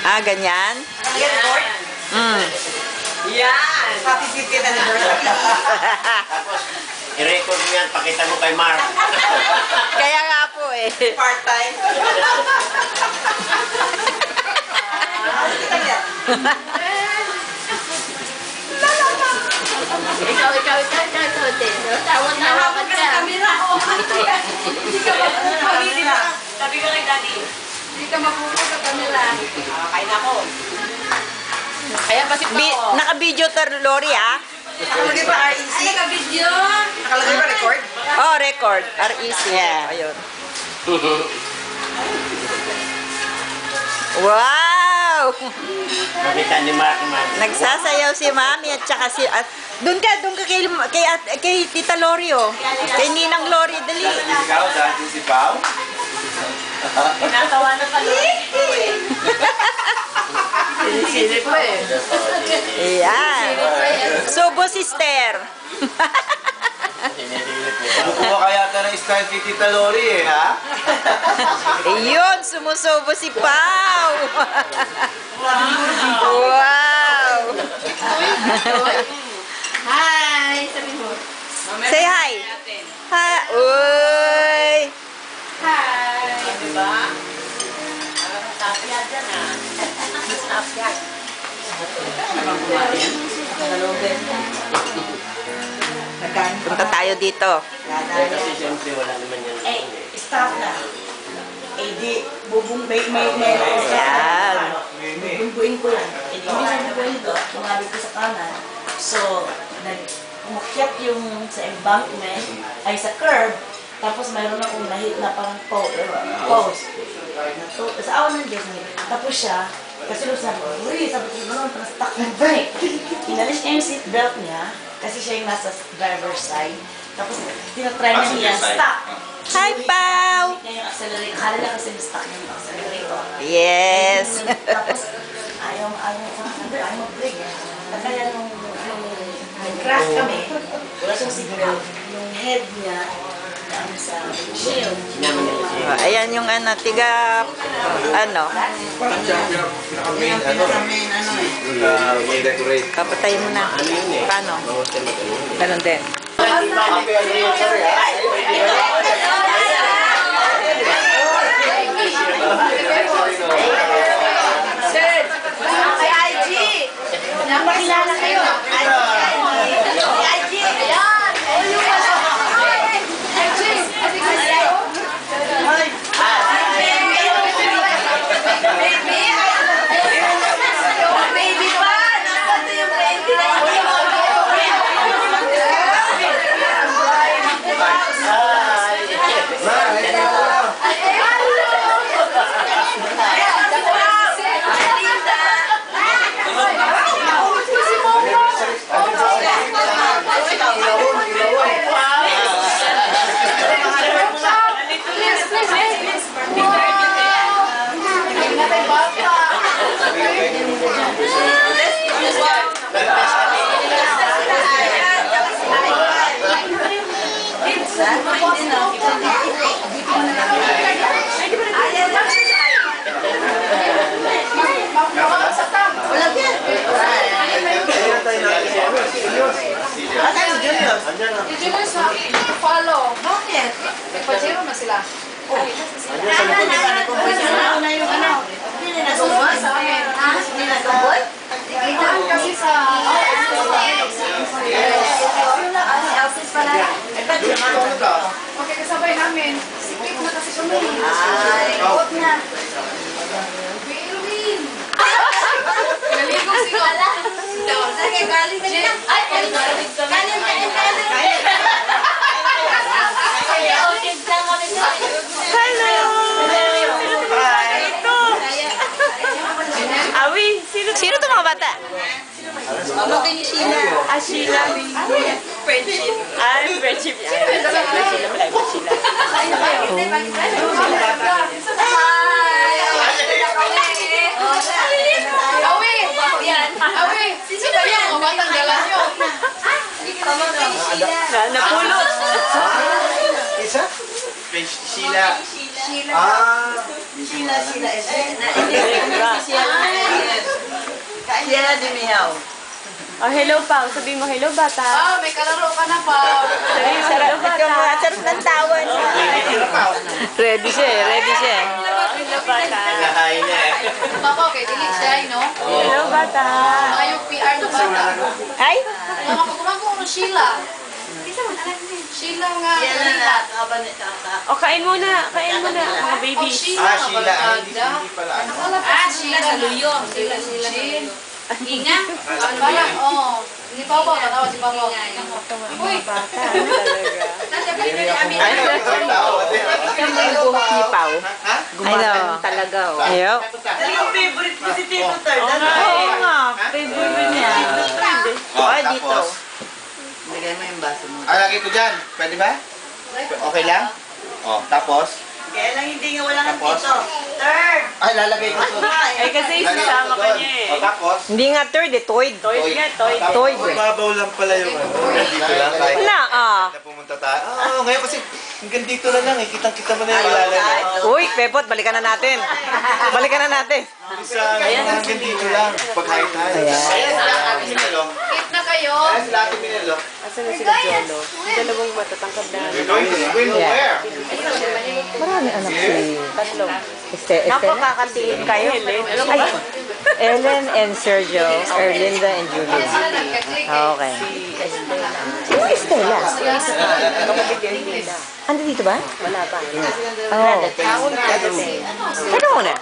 Ah, ganyan? Yan. Yan. Happy 50th anniversary. Tapos, i-record mo yan, pakita mo kay Mark. Kaya nga po eh. Part-time. Ikaw din. Tawa-tawa ka dyan. Hindi ka mapupagod. Sabi ko kay Daddy. Hindi ka mapupagod sa kanila. Kain ako. Kaya pa si Pao. Naka-video to, Lori, ah? Nakalagay pa REC? Ay, ka-video. Nakalagay pa record? Oh, record. REC. Yeah. Ayun. Wow! Nakita ni Mark. Nagsasayaw si Mami at saka si... doon ka kay Tita Lori, oh. Kay Ninang Lori, dali. Ikaw, dati si Pao? Natawa na pa Lori. Sinisili pa eh. Ayan. Subo, sister. Kumukuha kaya ata ng style kay Tita Lori eh, ha? Ayun, sumusubo si Pao. Wow! Hi! Sabi mo. Say hi. Hi. Uy! Hi! Diba? Tapia dyan ah. Tapia. Punta tayo dito. Kasi siyempre wala naman yan. Eh, stop na. Eh, di, may Ayan. bubungbuin ko yan. Eh, di, hindi na bubungbuin ito. Tumabi ko sa kanan. So, umakyat yung sa embankment, ay sa curb, tapos mayroon akong nahit na parang post. Sa awan ng Diyos niya. Tapos siya, kasi nung sabi ko, sabi ko, parang stuck ng brake. Inalis niya yung seatbelt niya, kasi siya yung nasa driver's side. Tapos, tinatry na niya, stop. Hi, Pao! Niya yung accelerator. Akala niya kasi stuck yung accelerator. Yes. Tapos, ayaw mag-brake. Kaya nung nag-crash kami, wala siyang seatbelt. Yung head niya, na sa shield. Sinama niya si... Ayan yung tiga, May decorate. papatay mo na. Ano yun eh? Paano? Hotel mo yun. Ganon din. Happy anniversary, ha? Sir! Kay IG! Napakilala kayo. IG! Ayan! Oh, yung pala. IG! Ate Christy! Baby! Baby pa! Nasaan yung baby na yun? Follow. Bakit? Nagpa-zero na sila. Kasi sa kasabay namin. Sikip na kasi kami. Ikot na. Bilwin! Naligo siguro. Sige, galing na niya. Ay, galing Awi, sino to mga bata? Pamangkin ni Sheila. Ah, Sheila. Friendship. Ah, friendship. Sheila pala, Sheila. Kain na kayo. Awi! Yan. Awi! Sino ba yan? Mga batang dala nyo. Pamangkin ni Sheila. Napulot. Isa? Sheila. Sheila. Ah! Sila, Sheila. Mia di Mihaw. Oh, hello, Pao. Sabi mo, hello, bata. Ah, may kalaro ka na pa. Sabi mo, hello, bata. Sarap ng tawa niya. Ready siya eh. Ready siya eh. Hello, bata. Nakain na eh. Pako, kay Dilig siya, no? Hello, bata. Mga yung PR na bata. Ay? Mga pagkumang ko Sheila. Sheila nga. O, kain muna. Kain muna, mga Oh, baby. Sheila. Sheila. Hindi pala. Sheila Galuyong. Sheila Galuyong. Hinga? Parang, oh. Hindi pa ako, tatawa si Papa. Uy! Bata, ano talaga. Yung buhok ni Pao. Gumagan talaga. Oh. Ayaw. Yung favorite ko si Tito Third. Oo nga. Favorite niya. Oh, dito. Bigay mo yung baso mo. Lagay ko dyan. Pwede ba? Okay lang? Oh, tapos? Kaya lang hindi nga wala ng Tapos? Tito. Third! Ay, lalagay ko to. Eh, kasi isasama ka niya eh. O, tapos? Hindi nga third eh. Toyd. Toys nga, toys. Toyd. Mababaw lang pala yung dito lang. Kahit Wala ah. na pumunta tayo. Oo, ngayon kasi hanggang dito na lang eh. Kitang-kita mo na yung ilalim. Uy, Pepot, balikan na natin. Balikan na natin. Isa, hanggang dito lang. Pag high tayo. Ayan sila Ate Minelo. Eat na kayo. Ayan sila Ate Minelo. Asan na sila Jolo? Yung dalawang matatangkad na. Going where? Marami anak si Tatlo. Napakakatingin kayo. Ano ka Ay, ba? Ellen and Sergio, Erlinda and Julie. Sila nagka-click. Okay. Sino Estela? Kapatid yan nila. Ando dito ba? Wala pa. Oh. Taon ka kasi. Teka muna.